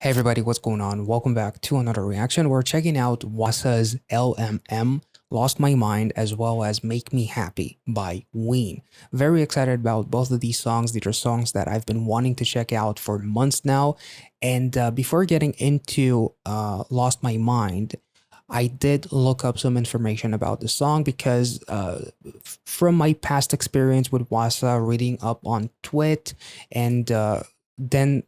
Hey everybody, what's going on? Welcome back to another reaction. We're checking out Wasa's LMM, Lost My Mind, as well as Make Me Happy by Ween. Very excited about both of these songs. These are songs that I've been wanting to check out for months now. And before getting into Lost My Mind, I did look up some information about the song because from my past experience with Wasa, reading up on Twit, and then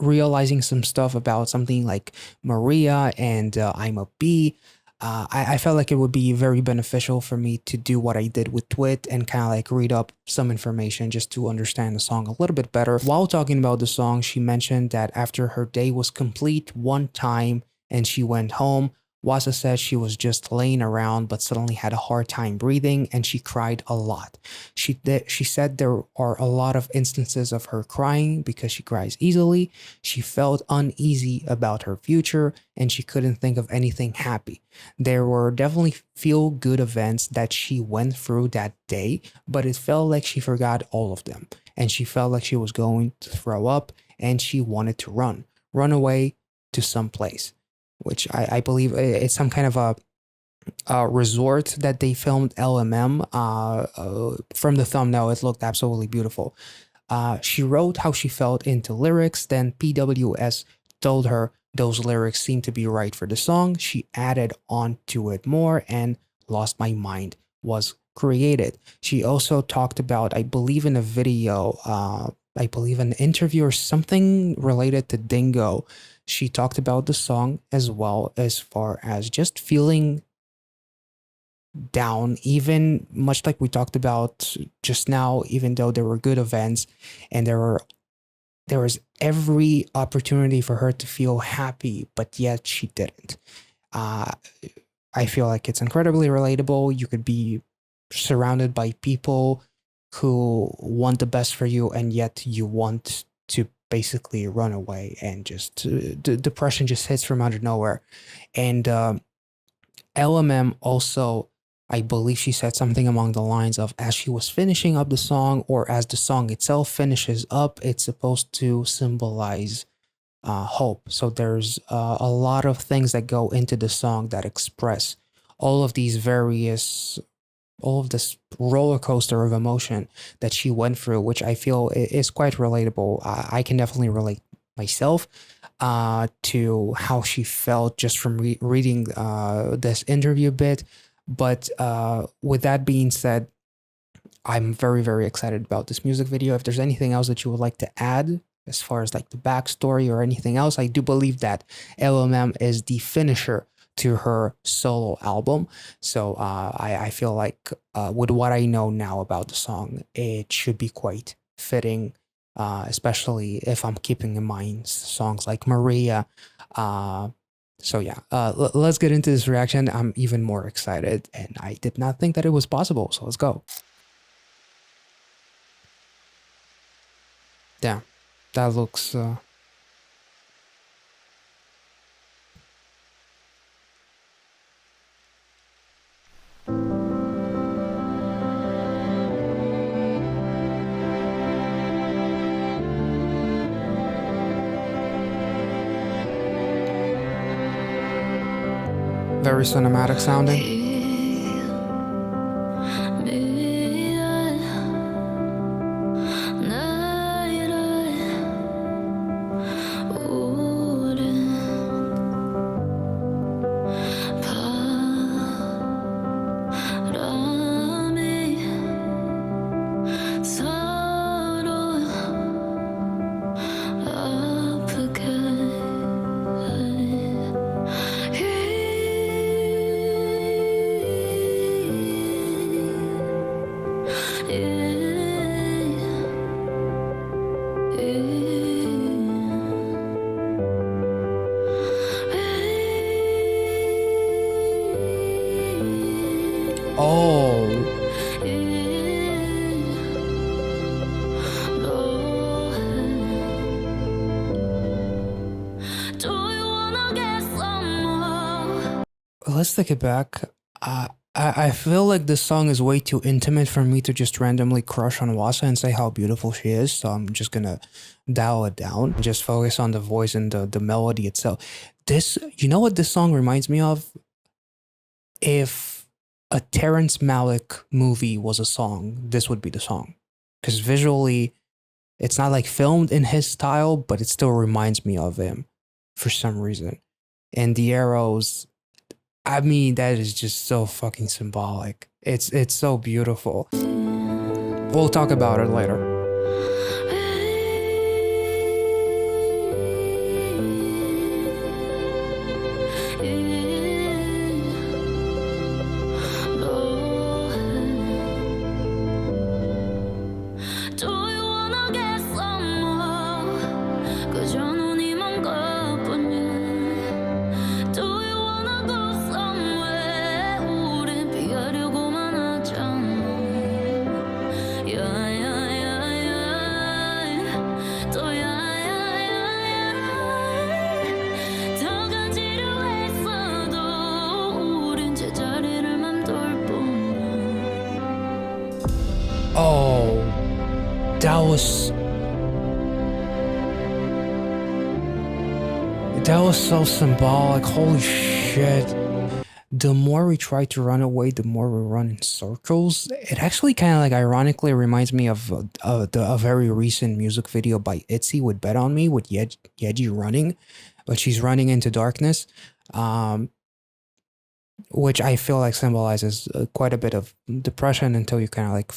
realizing some stuff about something like Maria and I'm a Bee, I felt like it would be very beneficial for me to do what I did with Twit and kind of like read up some information just to understand the song a little bit better. While talking about the song, she mentioned that after her day was complete one time and she went home, Wasa said she was just laying around but suddenly had a hard time breathing and she cried a lot. She said there are a lot of instances of her crying because she cries easily. She felt uneasy about her future and she couldn't think of anything happy. There were definitely feel good events that she went through that day, but it felt like she forgot all of them and she felt like she was going to throw up and she wanted to run away to some place, which I believe it's some kind of a resort that they filmed LMM. From the thumbnail, it looked absolutely beautiful. She wrote how she felt into lyrics, then PWS told her those lyrics seemed to be right for the song. She added on to it more, and Lost My Mind was created. She also talked about, I believe in a video, I believe an interview or something related to Dingo. She talked about the song as well as far as just feeling down, even much like we talked about just now, even though there were good events and there was every opportunity for her to feel happy, but yet she didn't. Uh, I feel like it's incredibly relatable. You could be surrounded by people who want the best for you, and yet you want to basically run away and just depression just hits from out of nowhere. And LMM also, I believe she said something along the lines of as she was finishing up the song or as the song itself finishes up, it's supposed to symbolize hope. So there's a lot of things that go into the song that express all of these various, all of this roller coaster of emotion that she went through, which I feel is quite relatable. I can definitely relate myself to how she felt just from reading this interview bit. But with that being said, I'm very, very excited about this music video. If there's anything else that you would like to add as far as like the backstory or anything else, I do believe that LMM is the finisher to her solo album. So I feel like with what I know now about the song, it should be quite fitting, especially if I'm keeping in mind songs like Maria. So yeah, let's get into this reaction. I'm even more excited, and I did not think that it was possible. So let's go. Damn, that looks very cinematic sounding. Oh, let's take it back. I feel like this song is way too intimate for me to just randomly crush on Wasa and say how beautiful she is. So I'm just gonna dial it down, just focus on the voice and the melody itself. This, you know what this song reminds me of? If a Terrence Malick movie was a song, this would be the song. Because visually, it's not like filmed in his style, but it still reminds me of him for some reason. And the arrows, I mean, that is just so fucking symbolic. It's so beautiful. We'll talk about it later. Oh, that was so symbolic. Holy shit. The more we try to run away, the more we run in circles. It actually kind of like ironically reminds me of a very recent music video by Itzy with Bet On Me with Yeji running, but she's running into darkness. Which I feel like symbolizes quite a bit of depression until you kind of like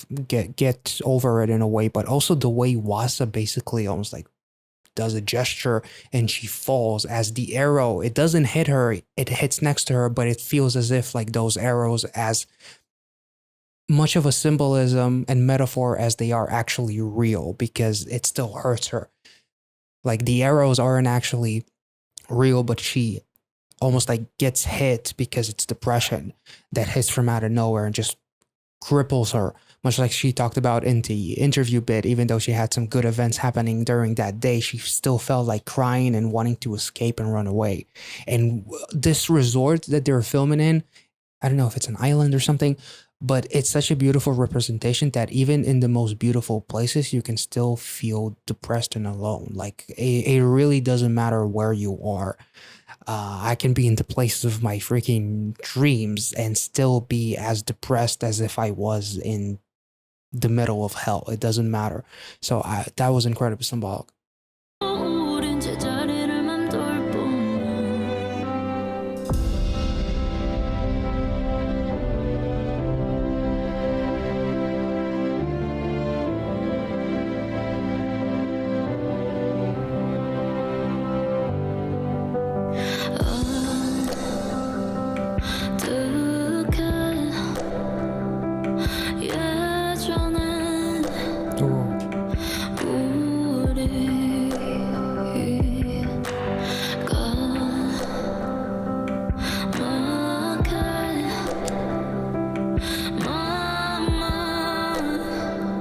get over it in a way, but also the way Wasa basically almost like does a gesture and she falls as the arrow, it doesn't hit her, it hits next to her, but it feels as if like those arrows, as much of a symbolism and metaphor as they are actually real, because it still hurts her. Like the arrows aren't actually real, but she almost like gets hit because it's depression that hits from out of nowhere and just cripples her, much like she talked about in the interview bit. Even though she had some good events happening during that day, she still felt like crying and wanting to escape and run away. And this resort that they're filming in, I don't know if it's an island or something, but it's such a beautiful representation that even in the most beautiful places, you can still feel depressed and alone. Like it really doesn't matter where you are. I can be in the places of my freaking dreams and still be as depressed as if I was in the middle of hell. It doesn't matter. So that was incredibly symbolic.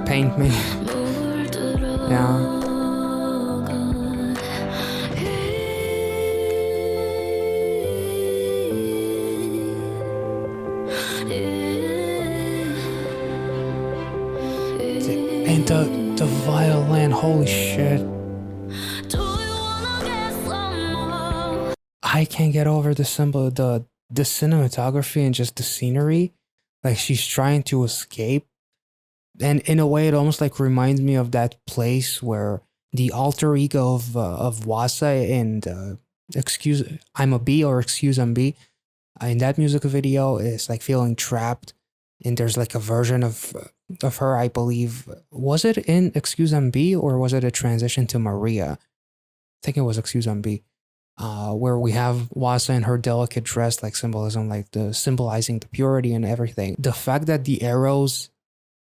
Paint me. Yeah. And the violin, holy shit. I can't get over the cinematography and just the scenery. Like she's trying to escape. And in a way, it almost like reminds me of that place where the alter ego of Wasa and excuse I'm a B or excuse I'm B in that music video is like feeling trapped, and there's like a version of her, I believe, was it in Excuse I'm B or was it a transition to Maria? I think it was Excuse I'm B. Where we have Wasa in her delicate dress, like symbolism, like the symbolizing the purity and everything. The fact that the arrows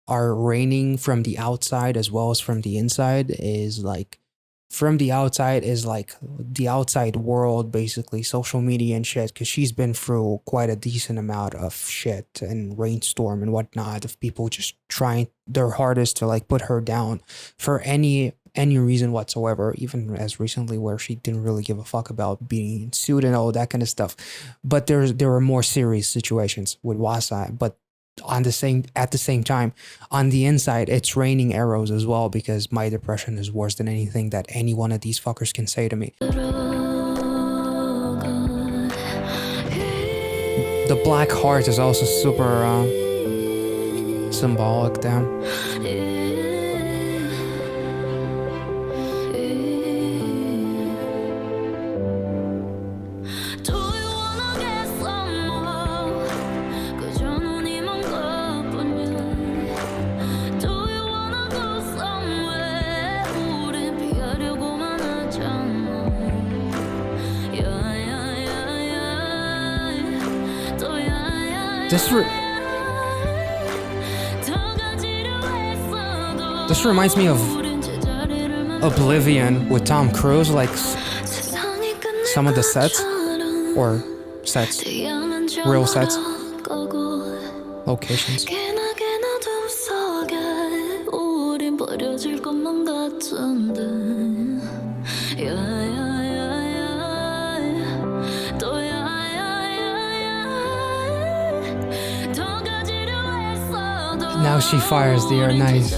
are raining from the outside as well as from the inside is like, from the outside is like the outside world, basically social media and shit, because she's been through quite a decent amount of shit and rainstorm and whatnot of people just trying their hardest to like put her down for any any reason whatsoever, even as recently where she didn't really give a fuck about being sued and all that kind of stuff. But there are more serious situations with Wasa, but at the same time, on the inside, it's raining arrows as well, because my depression is worse than anything that any one of these fuckers can say to me. The black heart is also super symbolic, damn. This reminds me of Oblivion with Tom Cruise, like some of the sets, or sets, real sets, locations. Now she fires the air, nice.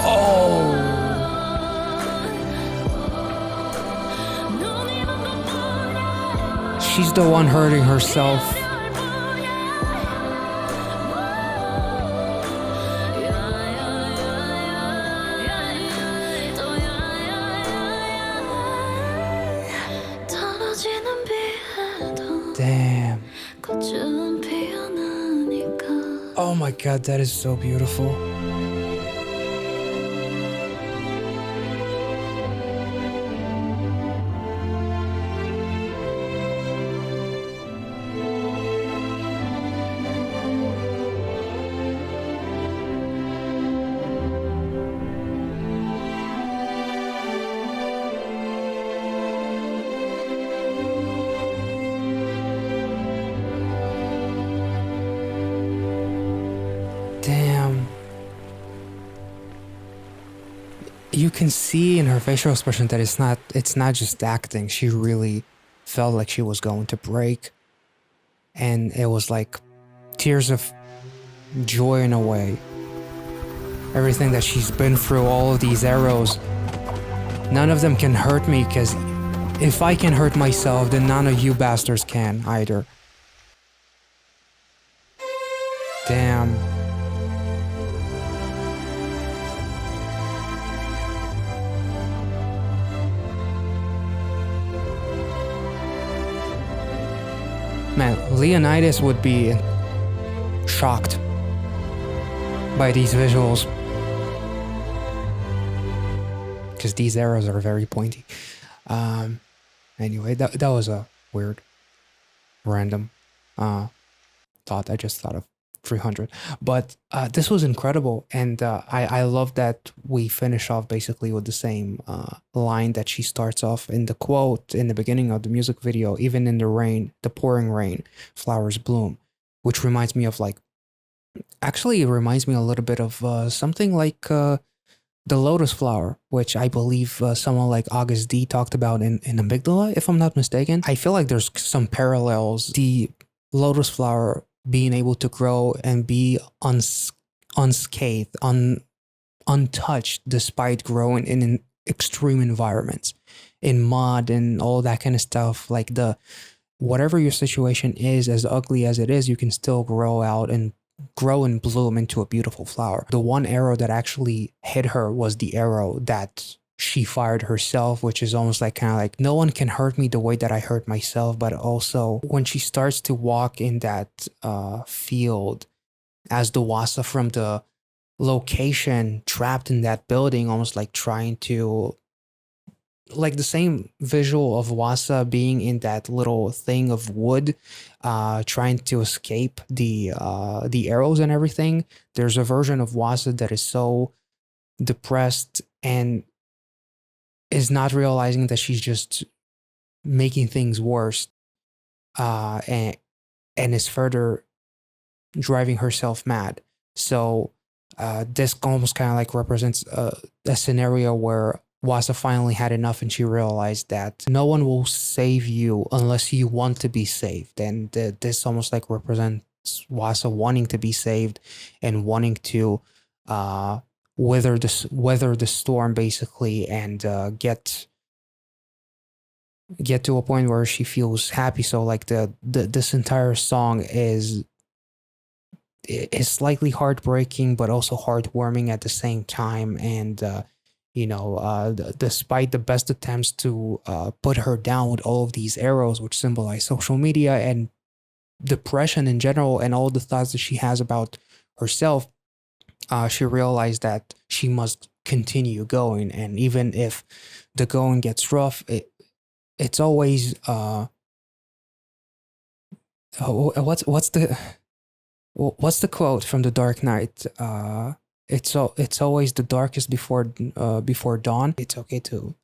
Oh! She's the one hurting herself. Damn. Oh my god, that is so beautiful. Damn. You can see in her facial expression that it's not just acting. She really felt like she was going to break. And it was like tears of joy in a way. Everything that she's been through, all of these arrows, none of them can hurt me, because if I can hurt myself, then none of you bastards can either. Damn. Man, Leonidas would be shocked by these visuals, because these arrows are very pointy. Anyway, that was a weird, random thought. I just thought of 300, but this was incredible, and I love that we finish off basically with the same line that she starts off in the quote in the beginning of the music video. Even in the rain, the pouring rain, flowers bloom, which reminds me of, like, actually it reminds me a little bit of something like the lotus flower, which I believe someone like August D talked about in Amygdala, if I'm not mistaken. I feel like there's some parallels. The lotus flower being able to grow and be unscathed, untouched, despite growing in extreme environments, in mud and all that kind of stuff. Like, whatever your situation is, as ugly as it is, you can still grow out and grow and bloom into a beautiful flower. The one arrow that actually hit her was the arrow that she fired herself, which is almost like, kind of like, no one can hurt me the way that I hurt myself. But also when she starts to walk in that field as the Wasa from the location trapped in that building, almost like trying to, like the same visual of Wasa being in that little thing of wood, trying to escape the arrows and everything. There's a version of Wasa that is so depressed and is not realizing that she's just making things worse, and is further driving herself mad. So This almost kind of like represents a scenario where Wasa finally had enough and she realized that no one will save you unless you want to be saved. And this almost like represents Wasa wanting to be saved and wanting to uh, weather the storm basically, and get to a point where she feels happy. So like this entire song is slightly heartbreaking, but also heartwarming at the same time. And despite the best attempts to put her down with all of these arrows, which symbolize social media and depression in general, and all the thoughts that she has about herself, she realized that she must continue going. And even if the going gets rough, it's always what's the quote from The Dark Knight? It's always the darkest before dawn. It's okay to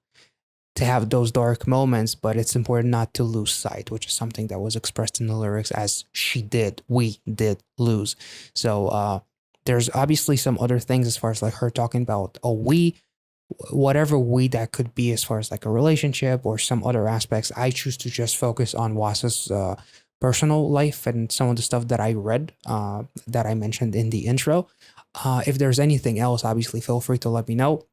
have those dark moments, but it's important not to lose sight, which is something that was expressed in the lyrics as we did lose. So there's obviously some other things as far as like her talking about a we, whatever we that could be, as far as like a relationship or some other aspects. I choose to just focus on Wasa's personal life and some of the stuff that I read, that I mentioned in the intro. If there's anything else, obviously feel free to let me know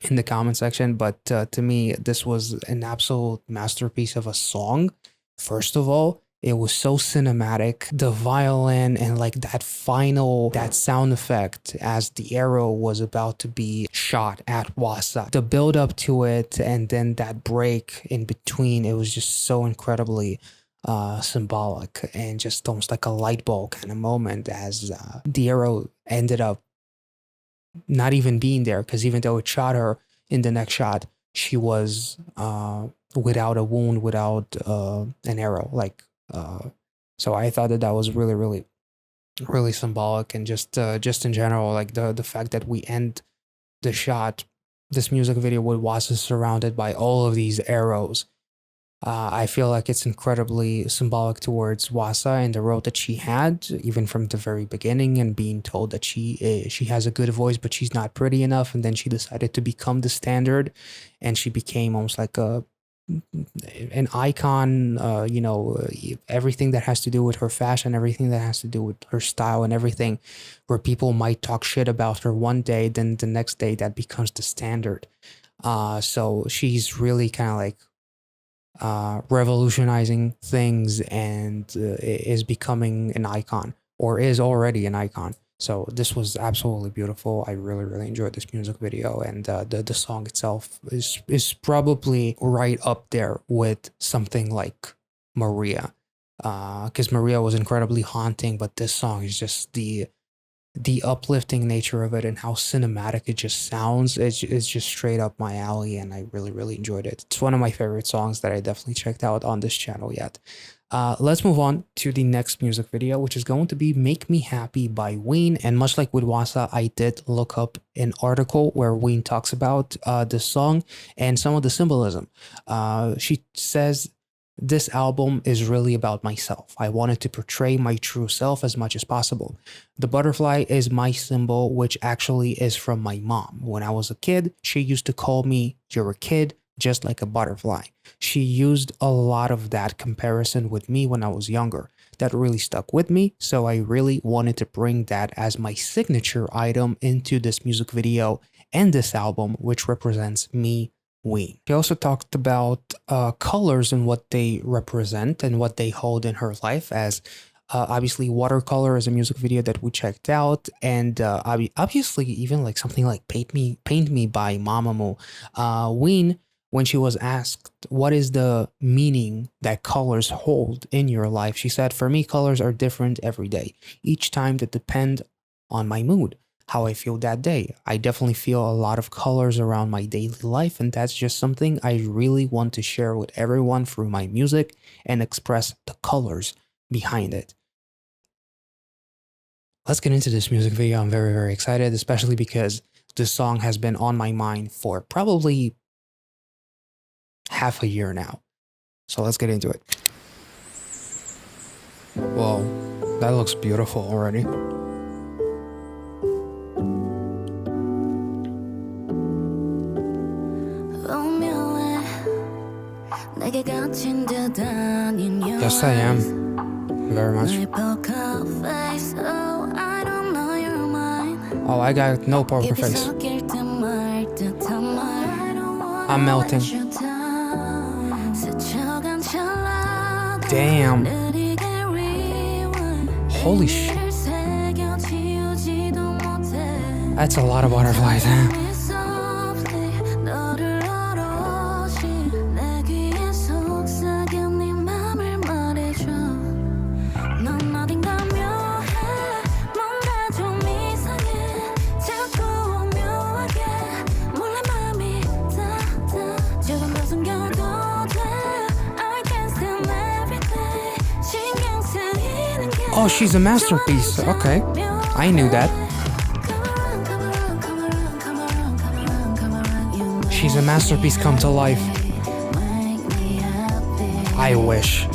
in the comment section. But to me, this was an absolute masterpiece of a song. First of all, it was so cinematic. The violin and like that sound effect as the arrow was about to be shot at Wasa. The build up to it and then that break in between, it was just so incredibly symbolic and just almost like a light bulb kind of moment as the arrow ended up not even being there, because even though it shot her in the next shot, she was without a wound, without an arrow. So I thought that was really, really, really symbolic, and just in general, like the fact that we end the shot, this music video with Wasa surrounded by all of these arrows. I feel like it's incredibly symbolic towards Wasa and the road that she had, even from the very beginning, and being told that she has a good voice, but she's not pretty enough. And then she decided to become the standard, and she became almost like an icon. Everything that has to do with her fashion, everything that has to do with her style, and everything where people might talk shit about her one day, then the next day that becomes the standard. So she's really kind of like revolutionizing things, and is becoming an icon, or is already an icon. So this was absolutely beautiful. I really, really enjoyed this music video, and the song itself is probably right up there with something like Maria, because Maria was incredibly haunting, but this song is just the uplifting nature of it and how cinematic it just sounds. It's just straight up my alley, and I really, really enjoyed it. It's one of my favorite songs that I definitely checked out on this channel yet. Let's move on to the next music video, which is going to be Make Me Happy by Ween. And much like with Wasa, I did look up an article where Ween talks about this song and some of the symbolism. She says, "This album is really about myself. I wanted to portray my true self as much as possible. The butterfly is my symbol, which actually is from my mom. When I was a kid, she used to call me, 'You're a kid, just like a butterfly.' She used a lot of that comparison with me when I was younger. That really stuck with me, so I really wanted to bring that as my signature item into this music video and this album, which represents me, Ween." She also talked about colors and what they represent and what they hold in her life, as obviously Watercolor is a music video that we checked out, and obviously even like something like Paint Me by Mamamoo. Ween, when she was asked what is the meaning that colors hold in your life, she said, "For me, colors are different every day. Each time that depend on my mood, how I feel that day. I definitely feel a lot of colors around my daily life, and that's just something I really want to share with everyone through my music and express the colors behind it." Let's get into this music video. I'm very, very excited, especially because this song has been on my mind for probably half a year now. So let's get into it. Well, that looks beautiful already. Yes, I am. Very much. Oh, I got no poker face. I'm melting. Damn. Holy shit. That's a lot of butterflies. Oh, she's a masterpiece. Okay. I knew that. She's a masterpiece come to life. I wish.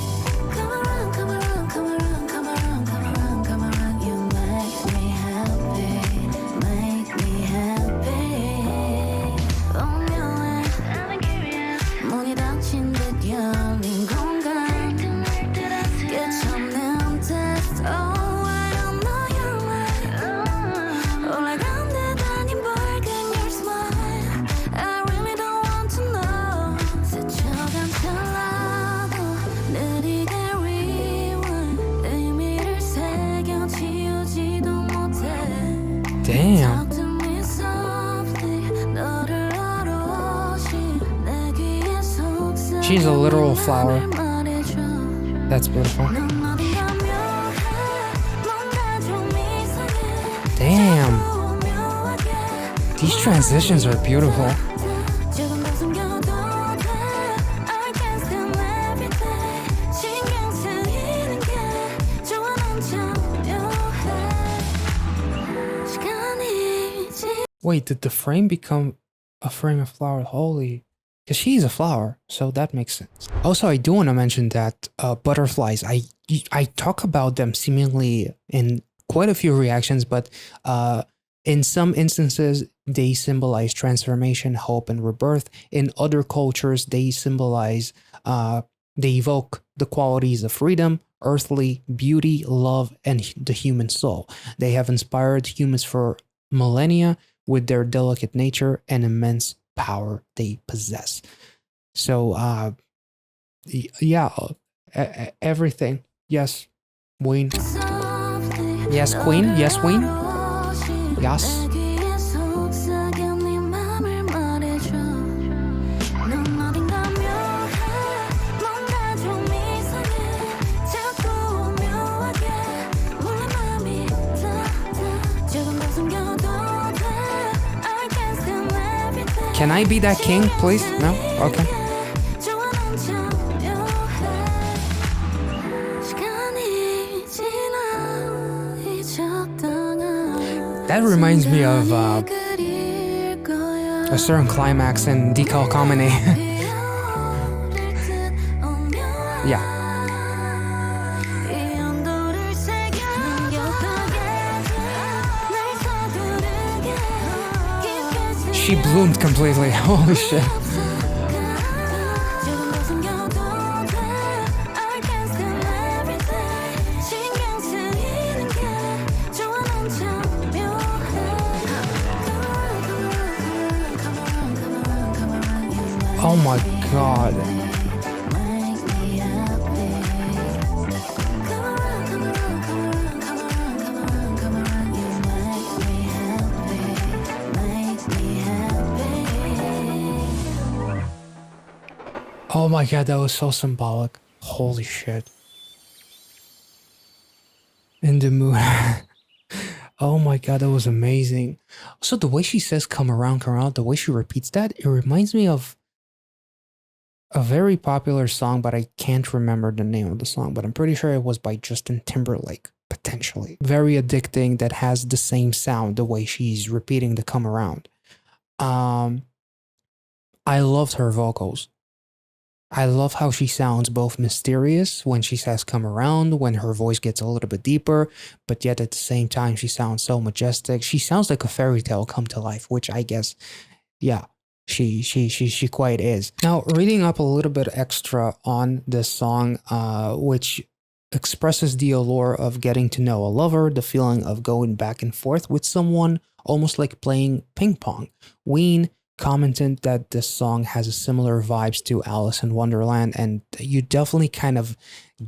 Damn. She's a literal flower. That's beautiful. Damn. These transitions are beautiful. Wait, did the frame become a frame of flowers? Holy. Because she's a flower, so that makes sense. Also, I do want to mention that butterflies, I talk about them seemingly in quite a few reactions, but in some instances, they symbolize transformation, hope, and rebirth. In other cultures, they symbolize, they evoke the qualities of freedom, earthly beauty, love, and the human soul. They have inspired humans for millennia with their delicate nature and immense power they possess. So, yeah, everything. Yes, Wayne. Yes, Queen. Yes, Wayne. Yes. Can I be that king, please? No? Okay. That reminds me of a certain climax in Decal Comedy. Yeah. She bloomed completely. Holy shit. Oh my god. Oh my god, that was so symbolic. Holy shit. In the mood. Oh my god, that was amazing. So the way she says come around, the way she repeats that, it reminds me of a very popular song, but I can't remember the name of the song, but I'm pretty sure it was by Justin Timberlake, potentially. Very addicting, that has the same sound, the way she's repeating the come around. I loved her vocals. I love how she sounds both mysterious when she says come around, when her voice gets a little bit deeper, but yet at the same time, she sounds so majestic. She sounds like a fairy tale come to life, which I guess, yeah, She quite is. Now, reading up a little bit extra on this song, which expresses the allure of getting to know a lover, the feeling of going back and forth with someone, almost like playing ping pong. Ween commented that this song has a similar vibes to Alice in Wonderland, and you definitely kind of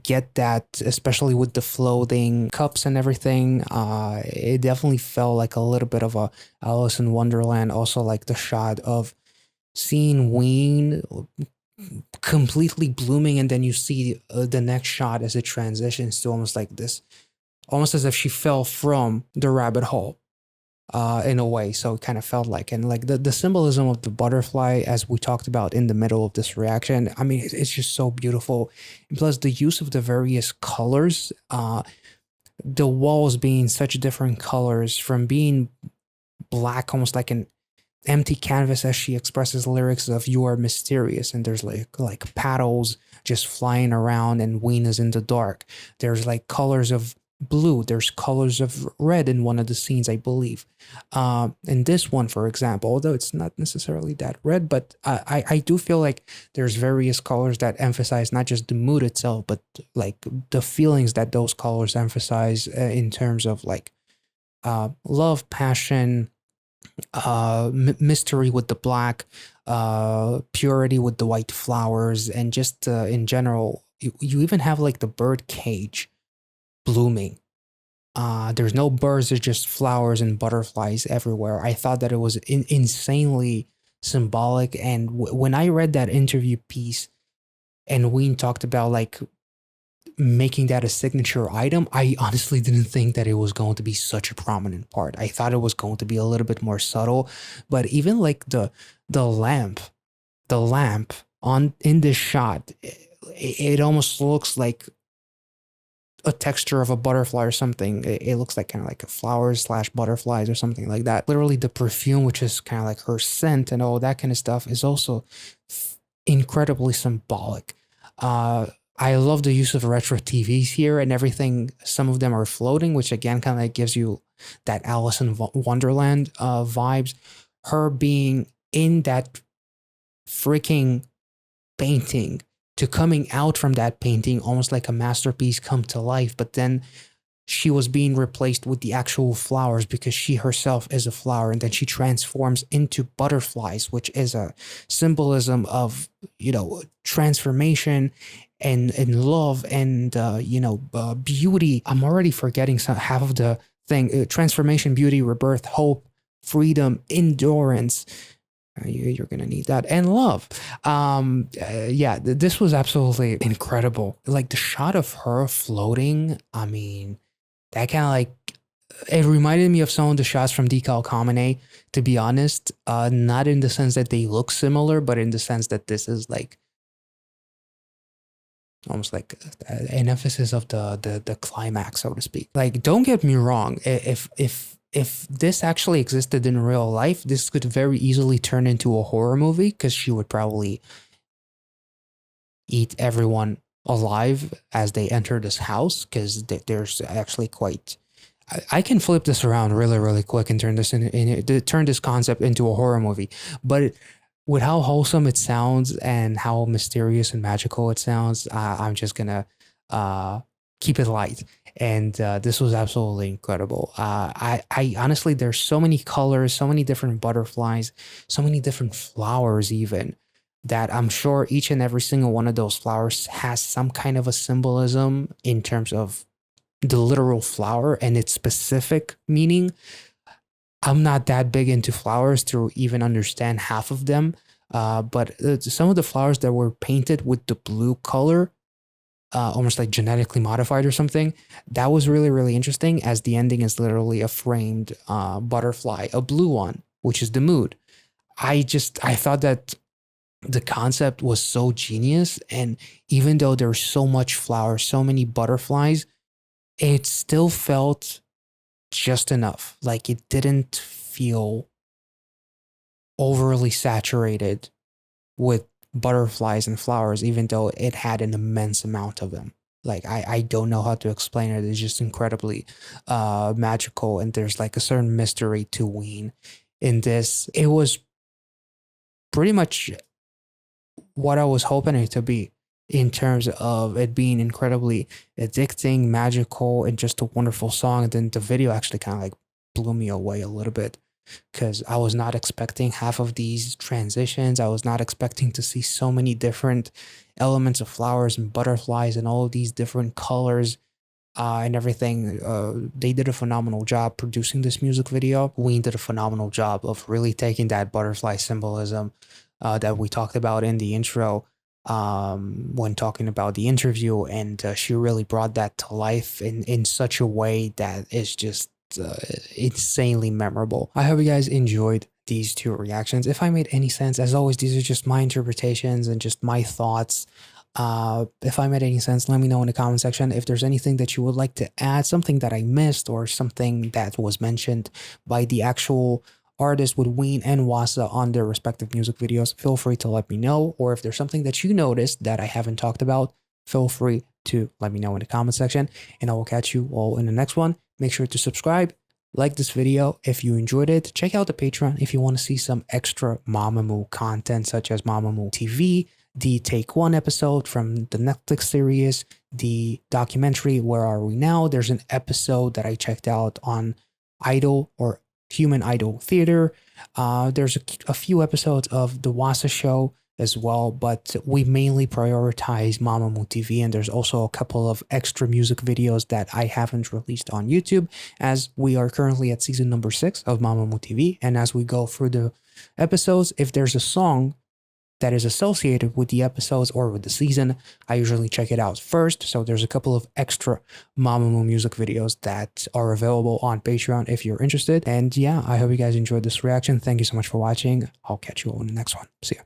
get that, especially with the floating cups and everything. It definitely felt like a little bit of a Alice in Wonderland. Also, like the shot of seeing Wayne completely blooming, and then you see the next shot as it transitions to almost like this, almost as if she fell from the rabbit hole. In a way, so it kind of felt like, and like the symbolism of the butterfly, as we talked about in the middle of this reaction. I mean, it's just so beautiful. And plus, the use of the various colors, the walls being such different colors, from being black, almost like an empty canvas, as she expresses lyrics of "You are mysterious," and there's like paddles just flying around, and Ween is in the dark. There's like colors of blue. There's colors of red in one of the scenes, I believe. In this one, for example, although it's not necessarily that red, but I do feel like there's various colors that emphasize not just the mood itself, but like the feelings that those colors emphasize, in terms of like love, passion, mystery with the black, purity with the white flowers, and just in general, you even have like the bird cage blooming. There's no birds, there's just flowers and butterflies everywhere. I thought that it was insanely symbolic. And when I read that interview piece and Ween talked about like making that a signature item, I honestly didn't think that it was going to be such a prominent part. I thought it was going to be a little bit more subtle, but even like the lamp, the lamp on in this shot, it almost looks like a texture of a butterfly or something. It looks like kind of like a flowers slash butterflies or something like that. Literally, the perfume, which is kind of like her scent and all that kind of stuff, is also incredibly symbolic. I love the use of retro TVs here and everything. Some of them are floating, which again kind of like gives you that Alice in Wonderland vibes. Her being in that freaking painting, to coming out from that painting almost like a masterpiece come to life, but then she was being replaced with the actual flowers because she herself is a flower, and then she transforms into butterflies, which is a symbolism of, transformation and love and beauty. I'm already forgetting half of the thing: transformation, beauty, rebirth, hope, freedom, endurance. You're gonna need that, and love. Yeah, this was absolutely incredible. Like the shot of her floating, I mean, that kind of like, it reminded me of some of the shots from Decal Kamine, to be honest. Not in the sense that they look similar, but in the sense that this is like almost like an emphasis of the climax, so to speak. Like, don't get me wrong, if this actually existed in real life, this could very easily turn into a horror movie, because she would probably eat everyone alive as they enter this house, because there's actually quite. I can flip this around really, really quick and turn turn this concept into a horror movie, but with how wholesome it sounds and how mysterious and magical it sounds, I'm just gonna keep it light. And this was absolutely incredible. I honestly, there's so many colors, so many different butterflies, so many different flowers, even, that I'm sure each and every single one of those flowers has some kind of a symbolism in terms of the literal flower and its specific meaning. I'm not that big into flowers to even understand half of them, but some of the flowers that were painted with the blue color, almost like genetically modified or something, that was really, really interesting, as the ending is literally a framed butterfly, a blue one, which is the mood. I thought that the concept was so genius, and even though there's so much flowers, so many butterflies, it still felt just enough. Like, it didn't feel overly saturated with butterflies and flowers, even though it had an immense amount of them. Like, I don't know how to explain it. It's just incredibly magical, and there's like a certain mystery to Ween in this. It was pretty much what I was hoping it to be in terms of it being incredibly addicting, magical, and just a wonderful song. And then the video actually kind of like blew me away a little bit because I was not expecting half of these transitions. I was not expecting to see so many different elements of flowers and butterflies and all of these different colors and everything. They did a phenomenal job producing this music video. Ween did a phenomenal job of really taking that butterfly symbolism that we talked about in the intro when talking about the interview, and she really brought that to life in such a way that is just insanely memorable. I hope you guys enjoyed these two reactions. If I made any sense, as always, these are just my interpretations and just my thoughts. If I made any sense, let me know in the comment section. If there's anything that you would like to add, something that I missed or something that was mentioned by the actual artists with Ween and Wassa on their respective music videos, feel free to let me know. Or if there's something that you noticed that I haven't talked about, feel free to let me know in the comment section, and I will catch you all in the next one. Make sure to subscribe, like this video if you enjoyed it. Check out the Patreon if you want to see some extra Mamamoo content, such as Mamamoo TV, the Take One episode from the Netflix series, the documentary Where Are We Now? There's an episode that I checked out on Idol or Human Idol Theater. There's a few episodes of The Wassa Show as well, but we mainly prioritize Mamamoo TV, and there's also a couple of extra music videos that I haven't released on YouTube, as we are currently at season number 6 of Mamamoo TV. And as we go through the episodes, if there's a song that is associated with the episodes or with the season, I usually check it out first. So there's a couple of extra Mamamoo music videos that are available on Patreon if you're interested. And yeah, I hope you guys enjoyed this reaction. Thank you so much for watching. I'll catch you all in the next one. See ya.